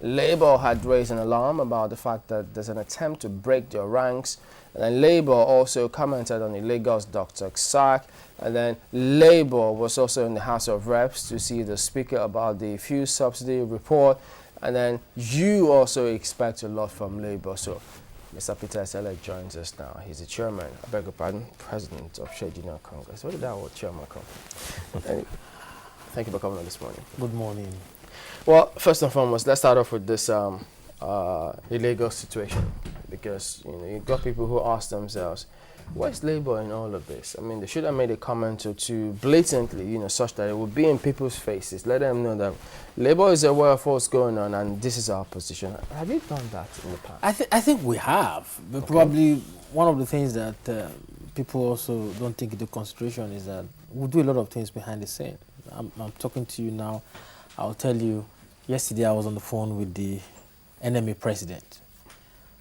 Labour had raised an alarm about the fact that there's an attempt to break their ranks. And then Labour also commented on the Lagos doctor sack. And then Labour was also in the House of Reps to see the Speaker about the fuel subsidy report. And then you also expect a lot from Labour. So Mr. Peter Esele joins us now. He's the chairman, I beg your pardon, president of Trade Union Congress. Where did that word chairman come from? Anyway, thank you for coming on this morning. Good morning. Well, first and foremost, let's start off with this the Lagos situation, because you've got people who ask themselves, where's Labour in all of this? I mean, they should have made a comment or two blatantly, such that it would be in people's faces. Let them know that Labour is aware of what's going on and this is our position. Have you done that in the past? I think we have. But probably one of the things that people also don't take into consideration is that we do a lot of things behind the scene. I'm talking to you now. I'll tell you, yesterday I was on the phone with the enemy president,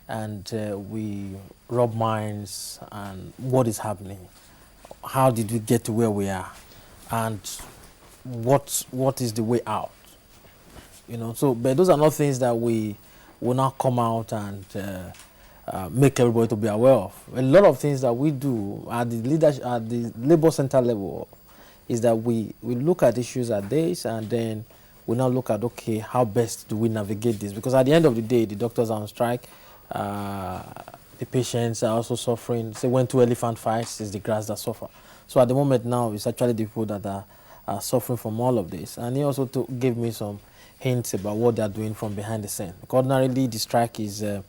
and we rub minds and what is happening, how did we get to where we are, and what is the way out. So but those are not things that we will now come out and make everybody to be aware of. A lot of things that we do at the leadership, at the Labour Center level, is that we look at issues at this, and then we now look at, okay, how best do we navigate this? Because at the end of the day, the doctors are on strike, the patients are also suffering. Say when two elephant fights, it's the grass that suffer. So at the moment now, it's actually the people that are suffering from all of this. And he also gave me some hints about what they're doing from behind the scene. Ordinarily, the strike is, the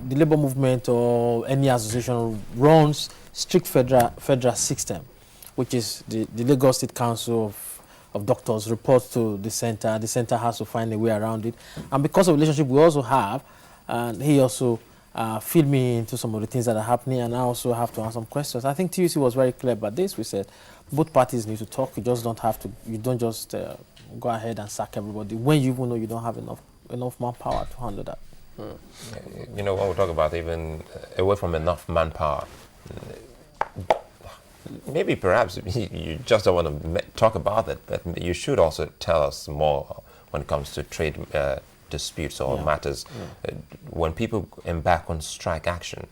labor movement or any association runs strict federal system, which is the Lagos State Council of Doctors reports to the center. The center has to find a way around it. And because of the relationship we also have, and he also filled me into some of the things that are happening, and I also have to answer some questions. I think TUC was very clear about this. We said both parties need to talk. You just don't have to, you don't just go ahead and sack everybody when you even know you don't have enough manpower to handle that. When we talk about even away from enough manpower, maybe perhaps you just don't want to talk about it, but you should also tell us more when it comes to trade disputes or matters. When people embark on strike action,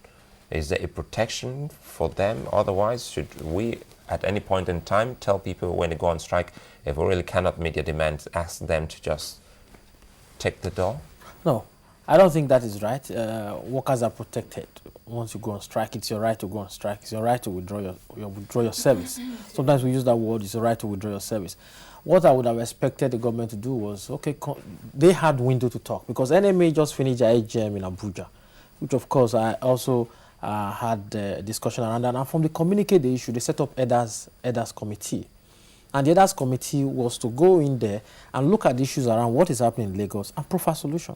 is there a protection for them? Otherwise, should we at any point in time tell people when they go on strike, if we really cannot meet their demands, ask them to just take the door? No, I don't think that is right. Workers are protected. Once you go on strike, it's your right to go on strike. It's your right to withdraw your service. Sometimes we use that word, it's your right to withdraw your service. What I would have expected the government to do was, okay, they had window to talk, because NMA just finished their AGM in Abuja, which of course I also had a discussion around that. And from the communique they issued, they set up EDA's committee. And the EDA's committee was to go in there and look at the issues around what is happening in Lagos and provide solution.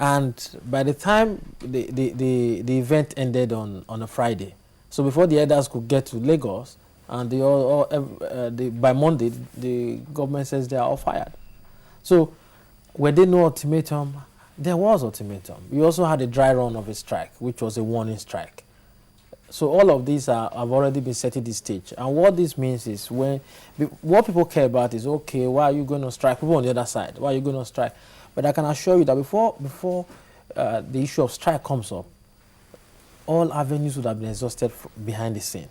And by the time the event ended on a Friday, so before the elders could get to Lagos, and by Monday, the government says they are all fired. So were there no ultimatum? There was ultimatum. We also had a dry run of a strike, which was a warning strike. So all of these have already been set at this stage. And what this means is what people care about is, okay, why are you going to strike? People on the other side, why are you going to strike? But I can assure you that before the issue of strike comes up, all avenues would have been exhausted behind the scene.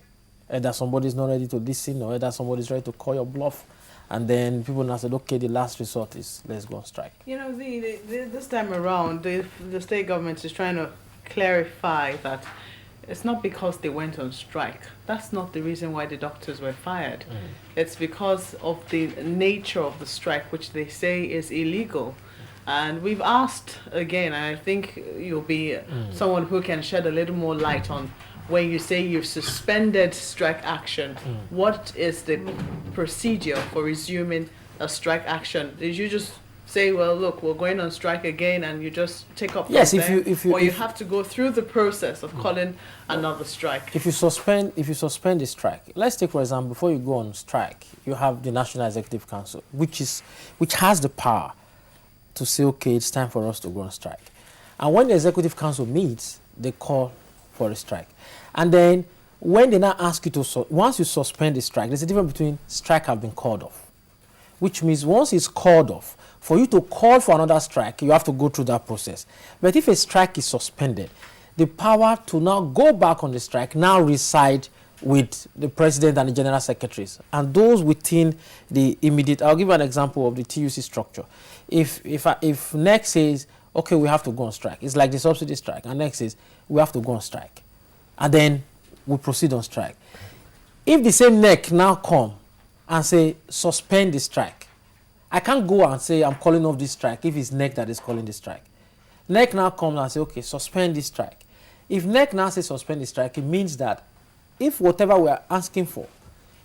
Either somebody's not ready to listen, or either somebody's ready to call your bluff. And then people now said, okay, the last resort is let's go on strike. This time around, the state government is trying to clarify that it's not because they went on strike. That's not the reason why the doctors were fired. It's because of the nature of the strike, which they say is illegal. And we've asked again, and I think you'll be someone who can shed a little more light on when you say you've suspended strike action. What is the procedure for resuming a strike action? Did you just say, well, look, we're going on strike again, and you just take up yes, from there? Or you have to go through the process of calling another strike? If you suspend the strike, let's take, for example, before you go on strike, you have the National Executive Council, which has the power to say, okay, it's time for us to go on strike. And when the Executive Council meets, they call for a strike. And then when they now ask you to, once you suspend the strike, there's a difference between strike have been called off. which means once it's called off, for you to call for another strike, you have to go through that process. But if a strike is suspended, the power to now go back on the strike now reside with the president and the general secretaries, and those within the immediate. I'll give you an example of the TUC structure. If NEC says, okay, we have to go on strike, it's like the subsidy strike, and NEC says we have to go on strike, and then we proceed on strike. If the same NEC now come and say suspend the strike, I can't go and say I'm calling off this strike if it's NEC that is calling the strike. NEC now comes and say, okay, suspend this strike. If NEC now says suspend the strike, it means that if whatever we are asking for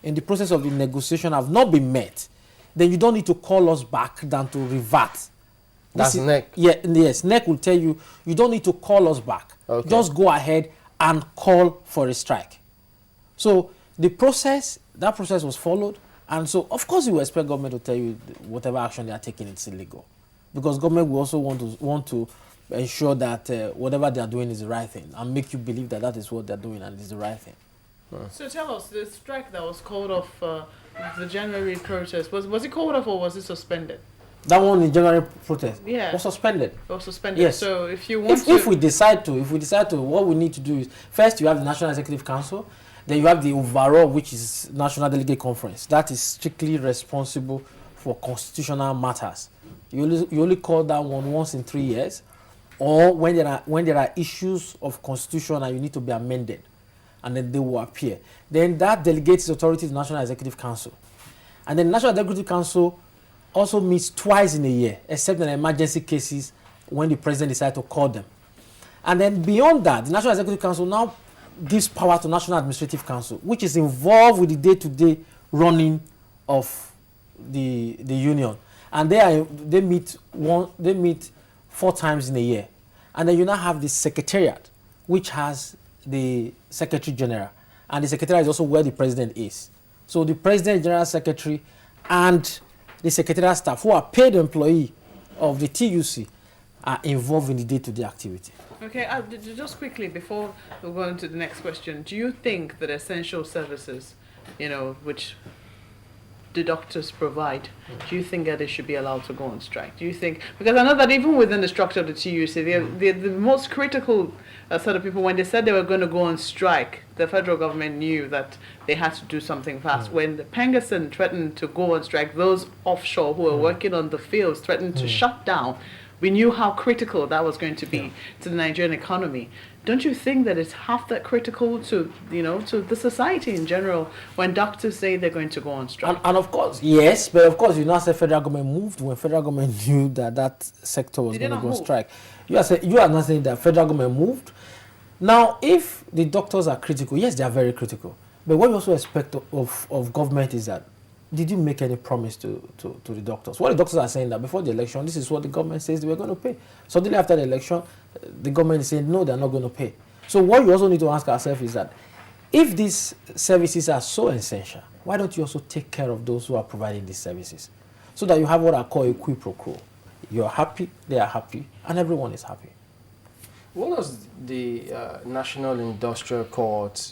in the process of the negotiation have not been met, then you don't need to call us back than to revert. That's NEC? Yeah, yes. NEC will tell you, you don't need to call us back. Okay. Just go ahead and call for a strike. So the process, that process was followed. And so, of course, you expect government to tell you whatever action they are taking, it's illegal. Because government will also want to ensure that whatever they are doing is the right thing and make you believe that that is what they're doing and it's the right thing. So tell us, the strike that was called off, the January protest, was it called off or was it suspended? That one in January protest Yeah. was suspended. It was suspended. Yes. So if you want If we decide to, what we need to do is, first you have the National Executive Council, then you have the overall, which is National Delegate Conference. That is strictly responsible for constitutional matters. You only call that one once in 3 years, or when there are issues of constitution and you need to be amended, and then they will appear. Then that delegates authority to the National Executive Council. And then the National Executive Council also meets twice in a year, except in emergency cases when the president decides to call them. And then beyond that, the National Executive Council now gives power to National Administrative Council, which is involved with the day-to-day running of the union. And they meet 4 times in a year. And then you now have the Secretariat, which has the Secretary General. And the Secretariat is also where the President is. So the President, General Secretary, and the Secretariat staff, who are paid employee of the TUC, are involved in the day-to-day activity. Okay, just quickly before we go on to the next question, do you think that essential services, which the doctors provide, do you think that they should be allowed to go on strike? Do you think, because I know that even within the structure of the TUC, the most critical sort of people, when they said they were going to go on strike, the federal government knew that they had to do something fast. When the Pengerson threatened to go on strike, those offshore who were working on the fields threatened to shut down. We knew how critical that was going to be to the Nigerian economy. Don't you think that it's half that critical to, to the society in general when doctors say they're going to go on strike? And of course, yes, but of course, you now say federal government moved when federal government knew that sector was going to go on strike. You are not saying that federal government moved. Now, if the doctors are critical, yes, they are very critical. But what you also expect of government is that, did you make any promise to the doctors? What the doctors are saying that before the election, this is what the government says they were going to pay. Suddenly after the election, the government is saying, no, they're not going to pay. So what you also need to ask ourselves is that, if these services are so essential, why don't you also take care of those who are providing these services? So that you have what I call a quid pro quo. You're happy, they are happy, and everyone is happy. What does the National Industrial Court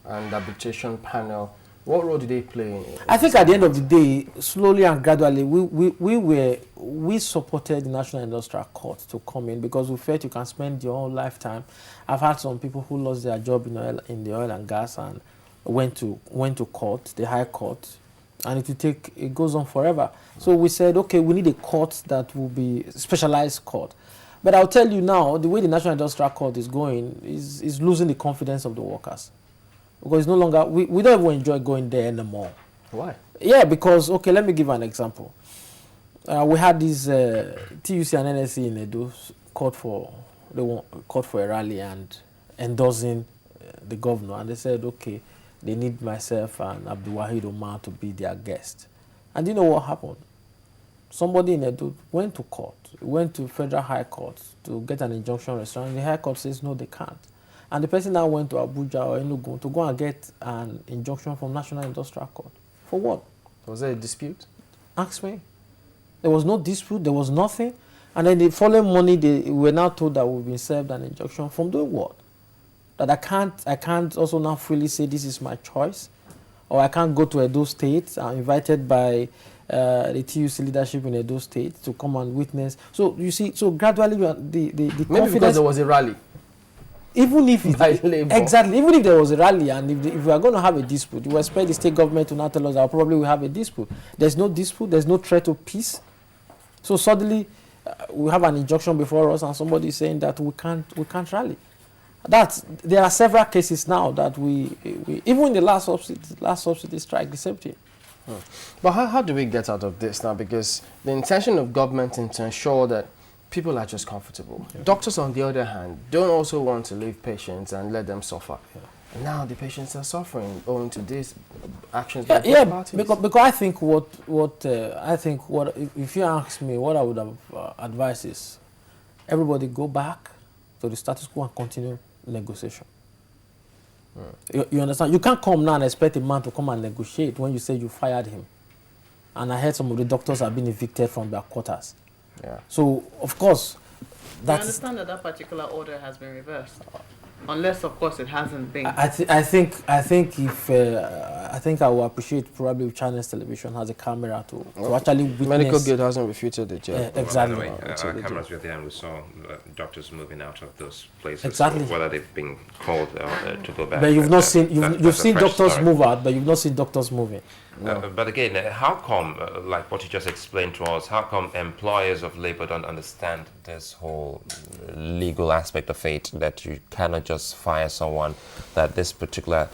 and Arbitration Panel, what role do they play in it? I think at the end of the day, slowly and gradually, we supported the National Industrial Court to come in because we felt you can spend your whole lifetime. I've had some people who lost their job in the oil and gas and went to court, the High Court, and it goes on forever. So we said, okay, we need a court that will be specialized court. But I'll tell you now, the way the National Industrial Court is going is losing the confidence of the workers. Because it's no longer, we don't even enjoy going there anymore. Why? Yeah, because, okay, let me give an example. We had this TUC and NSC in Edo called for a rally and endorsing the governor. And they said, okay, they need myself and Abdul Wahid Omar to be their guest. And you know what happened? Somebody in Edo went to court, went to Federal High Court to get an injunction restoration. The High Court says, no, they can't. And the person now went to Abuja or Enugu to go and get an injunction from National Industrial Court. For what? Was there a dispute? Ask me. There was no dispute, there was nothing. And then the following morning, we were now told that we've been served an injunction from doing what? That I can't also now freely say this is my choice. Or I can't go to Edo State. I'm invited by the TUC leadership in Edo State to come and witness. So you see, so gradually the Maybe confidence. because there was a rally. Even if By it, Labour. exactly, even if there was a rally and if we are going to have a dispute, you expect the state government to now tell us that probably we have a dispute. There's no dispute. There's no threat of peace. So suddenly we have an injunction before us, and somebody is saying that we can't rally. There are several cases now that we even in the last subsidy strike, the same thing. But how do we get out of this now? Because the intention of government is to ensure that people are just comfortable. Yeah. Doctors, on the other hand, don't also want to leave patients and let them suffer. Yeah. And now the patients are suffering owing to these actions by both parties. Because I think if you ask me, what I would have advised is everybody go back to the status quo and continue negotiation. You understand? You can't come now and expect a man to come and negotiate when you say you fired him. And I heard some of the doctors have been evicted from their quarters. Yeah. So, of course, I understand that particular order has been reversed, unless, of course, it hasn't been. I think I will appreciate probably if China's television has a camera to actually witness. Medical Guild hasn't refuted it yet. Exactly. Well, by the way, our cameras were there and we saw doctors moving out of those places. Exactly. Whether they've been called to go back. But you've seen doctors story. move out, but you've not seen doctors moving. No. But again, how come, like what you just explained to us, how come employers of labor don't understand this whole legal aspect of it, that you cannot just fire someone, that this particular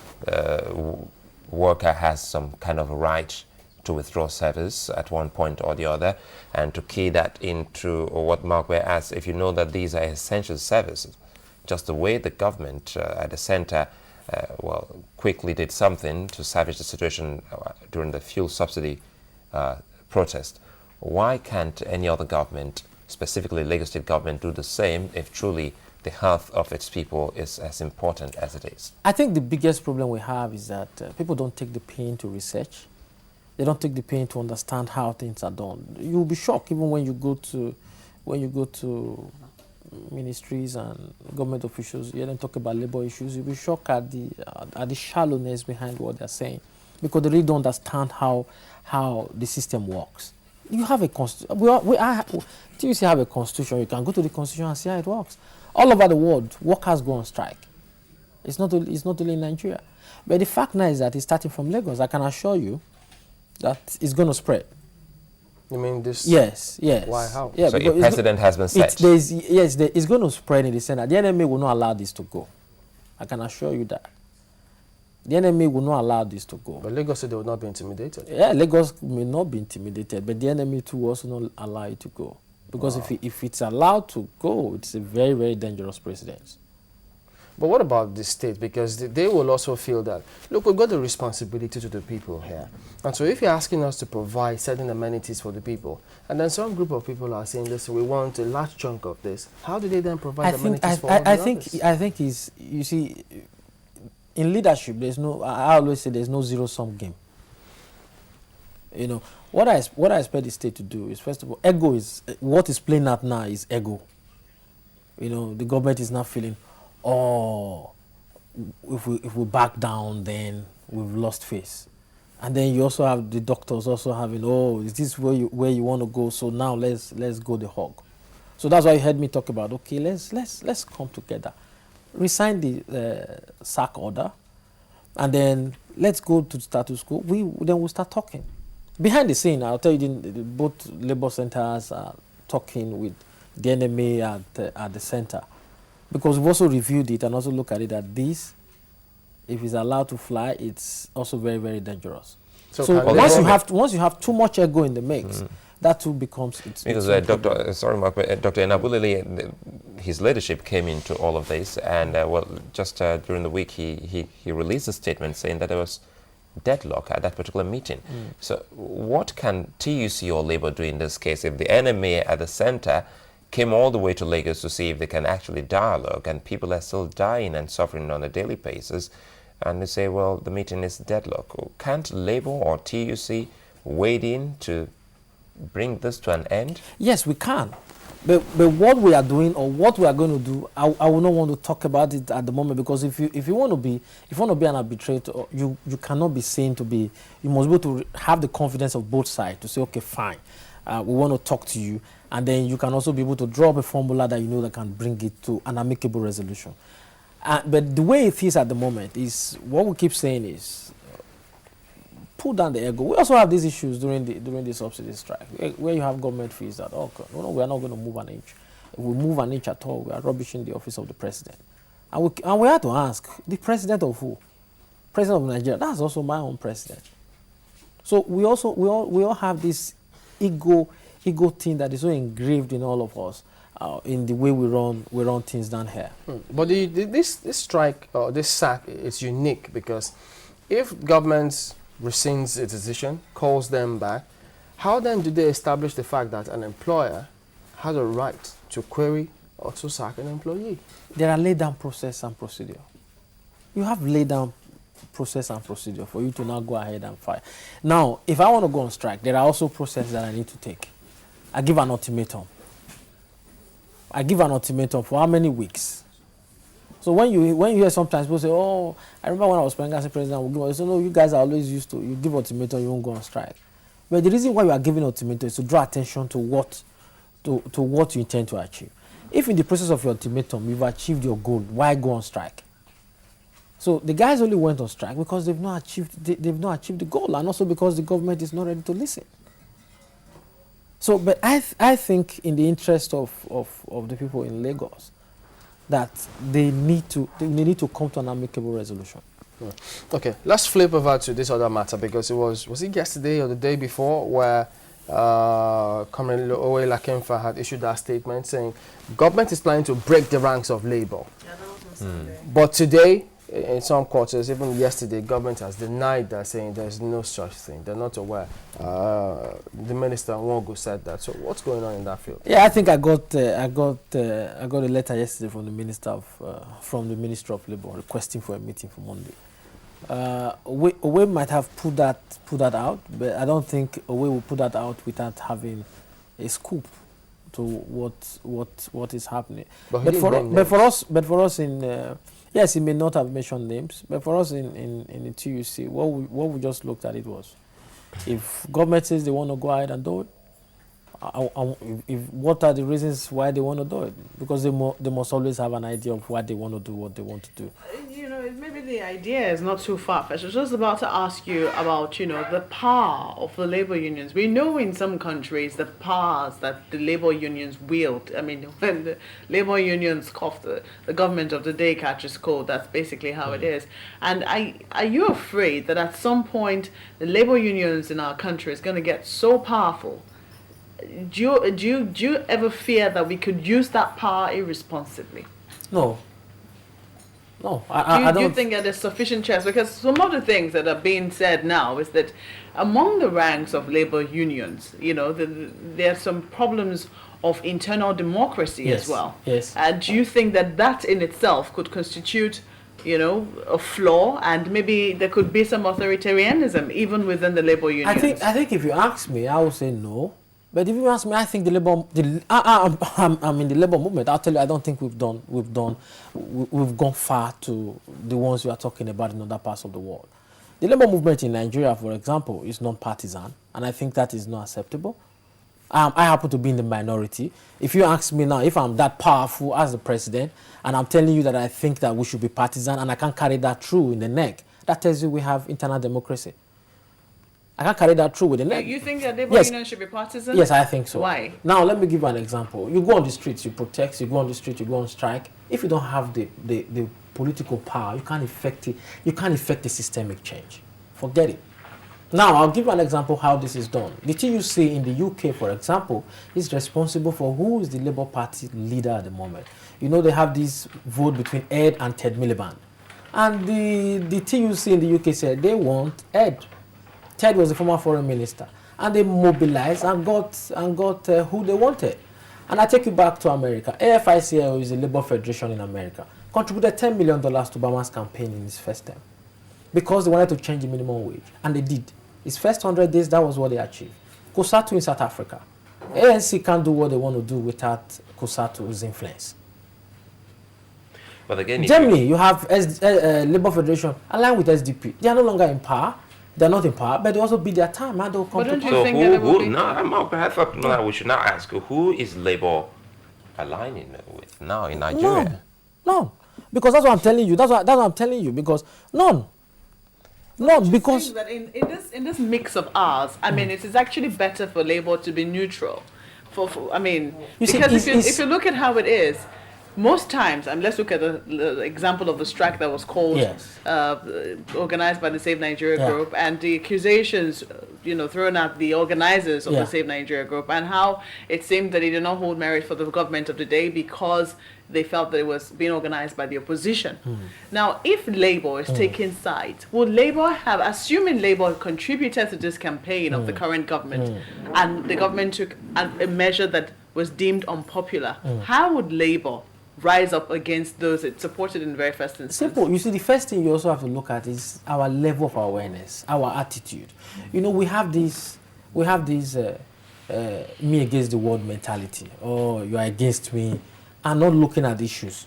worker has some kind of right to withdraw service at one point or the other, and to key that into what Mark Ware asked, if you know that these are essential services, just the way the government at the center quickly did something to salvage the situation during the fuel subsidy protest. Why can't any other government, specifically Lagos State government, do the same if truly the health of its people is as important as it is? I think the biggest problem we have is that people don't take the pain to research. They don't take the pain to understand how things are done. You'll be shocked even when you go to ministries and government officials, you hear them talk about labor issues, you'll be shocked at the shallowness behind what they're saying, because they really don't understand how the system works. You have a constitution. You have a constitution. You can go to the constitution and see how it works. All over the world, workers go on strike. It's not only in Nigeria. But the fact now is that it's starting from Lagos. I can assure you that it's going to spread. You mean this? Yes. Why? How? Yeah, so a precedent has been set. It's going to spread in the Senate. The NMA will not allow this to go. I can assure you that. The NMA will not allow this to go. But Lagos said they will not be intimidated. Yeah, Lagos may not be intimidated, but the NMA too will also not allow it to go. Because if it's allowed to go, it's a very, very dangerous precedent. But what about the state? Because they will also feel that, look, we've got a responsibility to the people here. And so if you're asking us to provide certain amenities for the people, and then some group of people are saying, listen, we want a large chunk of this, how do they then provide amenities for all the others? I think you see, in leadership, I always say there's no zero-sum game. You know, what I expect the state to do is, first of all, what is playing out now is ego. You know, the government is not feeling, if we back down, then we've lost face. And then you also have the doctors also having, is this where you want to go? So now let's go the hog. So that's why you heard me talk about, okay, let's come together, resign the sack order, and then let's go to the status quo. Then we'll start talking. Behind the scene, I'll tell you, both labor centers are talking with the NMA at the center. Because we've also reviewed it and also look at it that this, if it's allowed to fly, it's also very, very dangerous. So once you have too much ego in the mix, that too becomes... Because Dr. Enabulele, his leadership came into all of this, and just during the week he released a statement saying that there was deadlock at that particular meeting. So what can TUC or Labour do in this case if the NMA at the center came all the way to Lagos to see if they can actually dialogue, and people are still dying and suffering on a daily basis, and they say, well, the meeting is deadlock? Can't Labour or TUC wade in to bring this to an end? Yes, we can. But what we are doing or what we are going to do, I will not want to talk about it at the moment, because if you want to be an arbitrator, you cannot be seen to be. You must be able to have the confidence of both sides to say, okay, fine, we want to talk to you, and then you can also be able to draw up a formula that you know that can bring it to an amicable resolution. But the way it is at the moment is what we keep saying is, pull down the ego. We also have these issues during the subsidy strike, where you have government fees that, oh, no, we are not going to move an inch. If we move an inch at all, we are rubbishing the office of the president. And we have to ask, the president of who? President of Nigeria. That's also my own president. So we all have this ego thing that is so engraved in all of us, in the way we run things down here. But this strike or this sack is unique, because if governments rescinds its decision, calls them back, how then do they establish the fact that an employer has a right to query or to sack an employee? There are laid down process and procedure. You have laid down process and procedure for you to now go ahead and fire. Now, if I want to go on strike, there are also processes that I need to take. I give an ultimatum. For how many weeks? So when you hear sometimes people say, oh, I remember when I was president as president, I say, no, you guys are always used to, you give ultimatum, you won't go on strike. But the reason why you are giving ultimatum is to draw attention to what you intend to achieve. If in the process of your ultimatum you've achieved your goal, why go on strike? So the guys only went on strike because they've not achieved the goal, and also because the government is not ready to listen. So, but I think in the interest of the people in Lagos, that they need to come to an amicable resolution. Okay, let's flip over to this other matter, because it was it yesterday or the day before where Comrade Owe Lakemfa had issued that statement saying government is planning to break the ranks of labor. Yeah, that was on Sunday. But today, in some quarters, even yesterday, government has denied that, saying there's no such thing. They're not aware. The minister Nwogu said that. So what's going on in that field? Yeah, I think I got a letter yesterday from the Minister of Labour requesting for a meeting for Monday. Owe might have put that out, but I don't think Owe will put that out without having a scoop to what is happening. But for us in yes, he may not have mentioned names, but for us in the TUC, what we just looked at it was, if government says they want to go ahead and do it, what are the reasons why they want to do it? Because they must always have an idea of why they want to do what they want to do. You know, maybe the idea is not too far-fetched. I was just about to ask you about, the power of the labor unions. We know in some countries the powers that the labor unions wield. I mean, when the labor unions cough, the government of the day catches cold. That's basically how it is. And are you afraid that at some point the labor unions in our country is going to get so powerful? Do you ever fear that we could use that power irresponsibly? No. Do you think that there's sufficient chance? Because some of the things that are being said now is that among the ranks of labor unions, there are some problems of internal democracy as well. Yes. Do you think that in itself could constitute, a flaw, and maybe there could be some authoritarianism even within the labor unions? I think if you ask me, I would say no. But if you ask me, I think I'm in the labor movement. I'll tell you, I don't think we've gone far to the ones we are talking about in other parts of the world. The labor movement in Nigeria, for example, is non-partisan, and I think that is not acceptable. I happen to be in the minority. If you ask me now, if I'm that powerful as the president, and I'm telling you that I think that we should be partisan, and I can't carry that through in the neck, that tells you we have internal democracy. I can't carry that through with the neck. You think that labor unions should be partisan? Yes, I think so. Why? Now, let me give you an example. You go on the streets, you protest, you go on the street, you go on strike. If you don't have the political power, you can't effect it. You can't effect a systemic change. Forget it. Now, I'll give you an example how this is done. The TUC in the UK, for example, is responsible for who is the Labour Party leader at the moment. They have this vote between Ed and Ted Miliband. And the TUC in the UK said they want Ed. Ted was the former foreign minister, and they mobilized and got who they wanted. And I take you back to America. AFICIO is a labor federation in America. Contributed $10 million to Obama's campaign in his first term because they wanted to change the minimum wage, and they did. His first 100 days, that was what they achieved. COSATU in South Africa, ANC can't do what they want to do without Kusatu's influence. But again, Germany, you have Labour Federation aligned with SDP. They are no longer in power. They are not in power, but they also beat their time. And they'll come to power. so we should now ask, who is Labour aligning with now in Nigeria? None. Because that's what I'm telling you. That's what I'm telling you. Because none. Because that in this mix of ours, I mean, it is actually better for Labour to be neutral. I mean, because if you look at how it is, most times, and let's look at the example of the strike that was called, organized by the Save Nigeria group, and the accusations, thrown at the organizers of the Save Nigeria group, and how it seemed that it did not hold merit for the government of the day because they felt that it was being organized by the opposition. Now, if Labour is taking sides, would Labour have, assuming Labour contributed to this campaign of the current government, and the government took a measure that was deemed unpopular, how would Labour rise up against those it supported in the very first instance? Simple. You see, the first thing you also have to look at is our level of awareness, our attitude. We have this me against the world mentality. Oh, you are against me, and not looking at issues.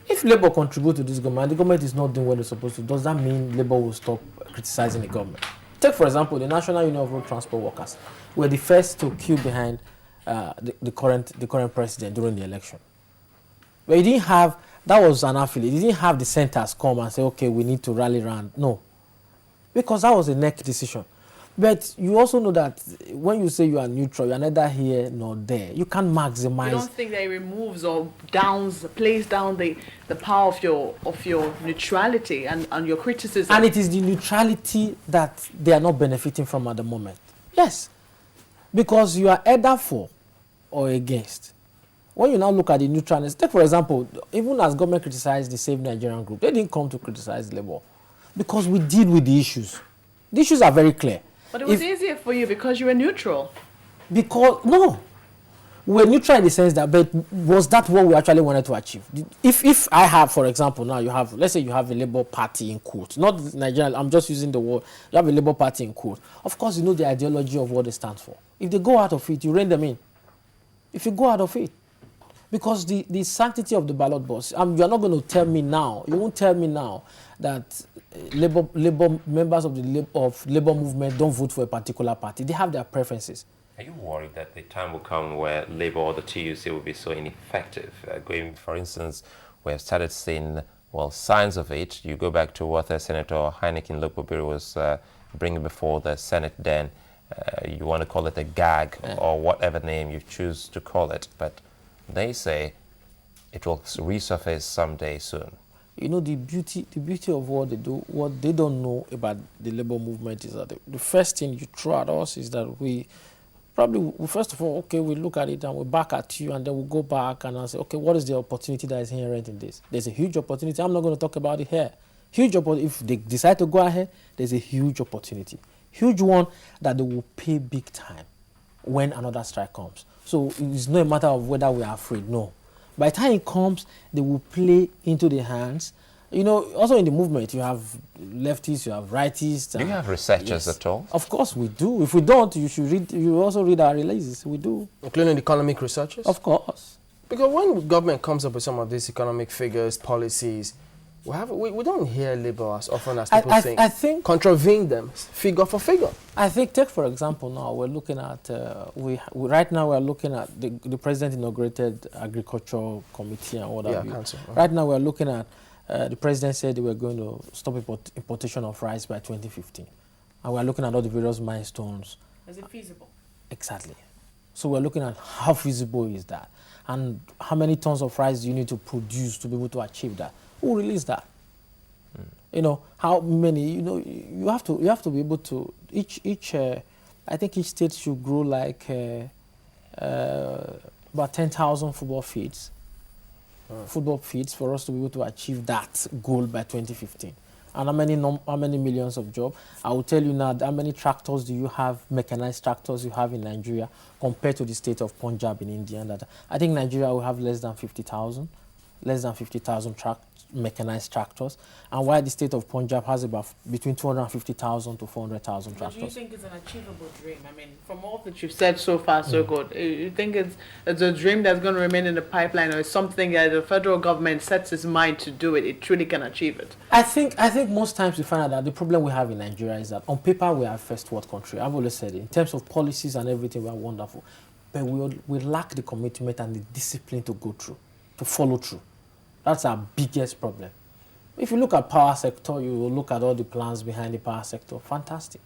If Labour contribute to this government, the government is not doing what it's supposed to, does that mean Labour will stop criticizing the government? Take, for example, the National Union of Road Transport Workers were the first to queue behind the current president during the election. But you didn't have, that was an affiliate, you didn't have the centers come and say, okay, we need to rally around. No. Because that was a neck decision. But you also know that when you say you are neutral, you are neither here nor there. You can't maximize. You don't think that it removes or plays down the power of your neutrality and your criticism? And it is the neutrality that they are not benefiting from at the moment. Yes. Because you are either for or against. When you now look at the neutralness, take for example, even as government criticized the Save Nigerian group, they didn't come to criticize Labour because we deal with the issues. The issues are very clear. But it was easier for you because you were neutral. Because, no. We were neutral in the sense that, but was that what we actually wanted to achieve? If I have, for example, now you have, let's say you have a Labour Party in court, not Nigeria, I'm just using the word, you have a Labour Party in court. Of course, you know the ideology of what they stand for. If they go out of it, you rein them in. If you go out of it, because the sanctity of the ballot box, you are not going to tell me now, you won't tell me now that Labour members of the Labour movement don't vote for a particular party. They have their preferences. Are you worried that the time will come where Labour or the TUC will be so ineffective? For instance, we have started seeing, signs of it. You go back to what Senator Heineken Lokbobiri was bringing before the Senate then. You want to call it a gag or whatever name you choose to call it, but they say it will resurface someday soon. You know, the beauty of what they do, what they don't know about the Labour movement is that the first thing you throw at us is that we first of all, okay, we look at it and we back at you, and then we go back and I'll say, okay, what is the opportunity that is inherent in this? There's a huge opportunity. I'm not going to talk about it here. Huge opportunity. If they decide to go ahead, there's a huge opportunity. Huge one that they will pay big time when another strike comes. So it's not a matter of whether we are afraid, no. By the time it comes, they will play into their hands. You know, also in the movement, you have leftists, you have rightists. Do you have researchers at all? Of course we do. If we don't, you should read. You also read our releases. We do. Including economic researchers? Of course. Because when government comes up with some of these economic figures, policies, we don't hear Labour as often as people think. I think contravene them figure for figure. I think, take for example, now we're looking at right now we're looking at the president inaugurated agricultural committee and what have you. Council. Right now we're looking at the president said they were going to stop importation of rice by 2015, and we're looking at all the various milestones. Is it feasible? Exactly. So we're looking at how feasible is that, and how many tons of rice do you need to produce to be able to achieve that. Who released that? You know, how many, you know, you have to be able to, I think each state should grow like about 10,000 football fields for us to be able to achieve that goal by 2015. And how many millions of jobs? I will tell you now, how many tractors do you have, mechanized tractors you have in Nigeria compared to the state of Punjab in India? And that I think Nigeria will have less than 50,000. less than 50,000 mechanized tractors, and while the state of Punjab has about between 250,000 to 400,000 But do you tractors. think it's an achievable dream? I mean, from all that you've said so far, so good. You think it's a dream that's going to remain in the pipeline, or it's something that the federal government sets its mind to do it truly can achieve it? I think most times we find out that the problem we have in Nigeria is that on paper we are a first world country. I've always said it. In terms of policies and everything, we are wonderful. But we lack the commitment and the discipline to go through, to follow through. That's our biggest problem. If you look at power sector, you will look at all the plans behind the power sector. Fantastic.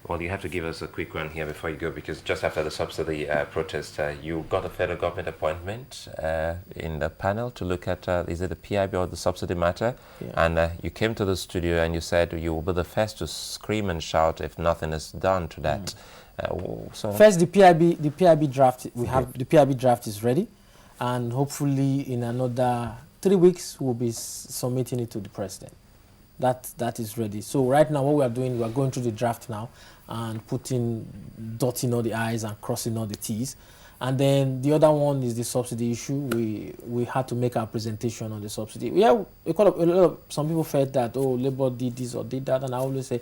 Well, you have to give us a quick one here before you go, because just after the subsidy protest, you got a federal government appointment in the panel to look at, is it the PIB or the subsidy matter? Yeah. And you came to the studio and you said you will be the first to scream and shout if nothing is done to that. So First, the PIB draft, the PIB draft is ready, and hopefully in another 3 weeks we'll be submitting it to the president. That is ready. So right now what we are doing, we are going through the draft now and dotting all the I's and crossing all the T's. And then the other one is the subsidy issue. We had to make our presentation on the subsidy. Some people felt that, oh, Labour did this or did that, and I always say,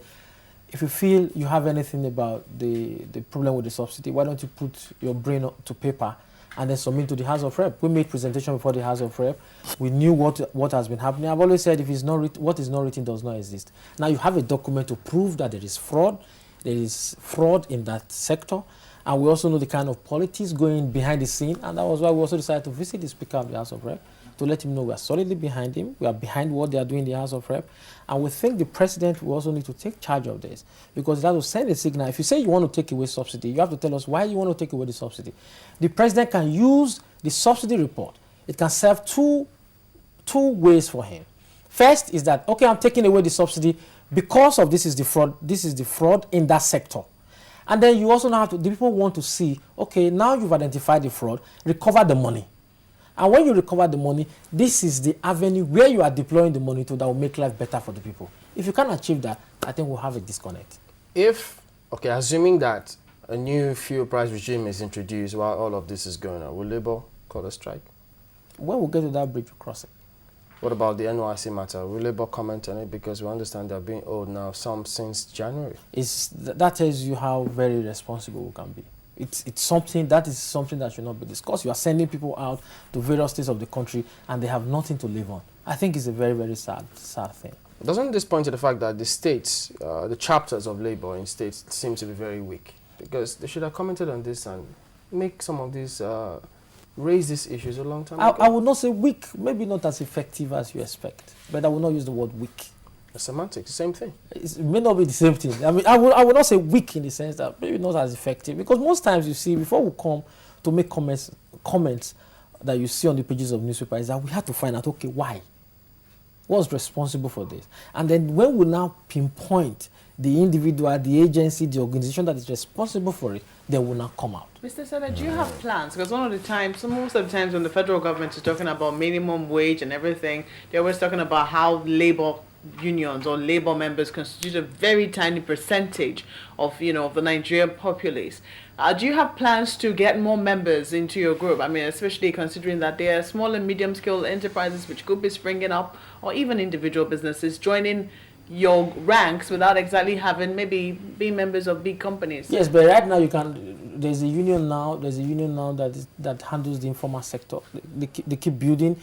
if you feel you have anything about the problem with the subsidy, why don't you put your brain to paper and then submit to the House of Rep? We made presentation before the House of Rep. We knew what has been happening. I've always said, if it's not what is not written does not exist. Now you have a document to prove that there is fraud. There is fraud in that sector. And we also know the kind of politics going behind the scene. And that was why we also decided to visit the Speaker of the House of Rep to let him know we are solidly behind him. We are behind what they are doing in the House of Rep. And we think the President will also need to take charge of this, because that will send a signal. If you say you want to take away subsidy, you have to tell us why you want to take away the subsidy. The President can use the subsidy report. It can serve two ways for him. First is that, okay, I'm taking away the subsidy because of this is the fraud in that sector. And then you also now have the people want to see, okay, now you've identified the fraud, recover the money. And when you recover the money, this is the avenue where you are deploying the money to that will make life better for the people. If you can't achieve that, I think we'll have a disconnect. Assuming that a new fuel price regime is introduced while all of this is going on, will Labour call a strike? When we get to that bridge, we'll cross it. What about the NYC matter? Will Labour comment on it? Because we understand they're being owed now some since January. That tells you how very responsible we can be. It's something that should not be discussed. You are sending people out to various states of the country and they have nothing to live on. I think it's a very, very sad thing. Doesn't this point to the fact that the states, the chapters of Labour in states seem to be very weak? Because they should have commented on this and make some of these, raise these issues a long time ago. I would not say weak, maybe not as effective as you expect, but I would not use the word weak. Semantics, same thing. It may not be the same thing. I mean, I would not say weak in the sense that maybe not as effective, because most times you see, before we come to make comments that you see on the pages of newspapers, is that we have to find out, okay, why? What's responsible for this? And then when we now pinpoint the individual, the agency, the organization that is responsible for it, they will now come out. Mr. Esele, do you have plans? Because most of the times when the federal government is talking about minimum wage and everything, they're always talking about how labor unions or labor members constitute a very tiny percentage of the Nigerian populace. Do you have plans to get more members into your group? I mean, especially considering that there are small and medium scale enterprises which could be springing up, or even individual businesses joining your ranks without exactly having maybe being members of big companies. Yes, but right now there's a union now that handles the informal sector. They keep building.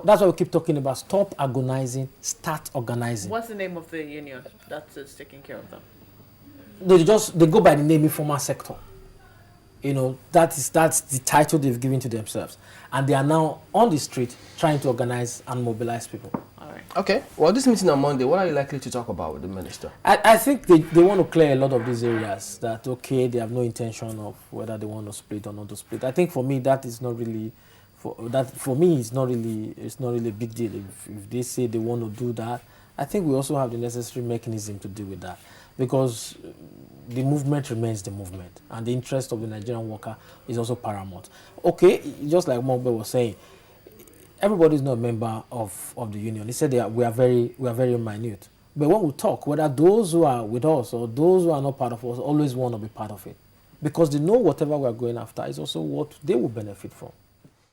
That's why we keep talking about stop agonizing, start organizing. What's the name of the union that's taking care of them? They go by the name informal sector. That's the title they've given to themselves. And they are now on the street trying to organize and mobilize people. Okay. Well, this meeting on Monday, what are you likely to talk about with the minister? I think they want to clear a lot of these areas that, okay, they have no intention of whether they want to split or not to split. I think for me, that is not really, it's not really a big deal. If they say they want to do that, I think we also have the necessary mechanism to deal with that, because the movement remains the movement and the interest of the Nigerian worker is also paramount. Okay, just like Mogbe was saying, everybody is not a member of the union. He said we are very minute. But when we talk, whether those who are with us or those who are not part of us always want to be part of it, because they know whatever we are going after is also what they will benefit from.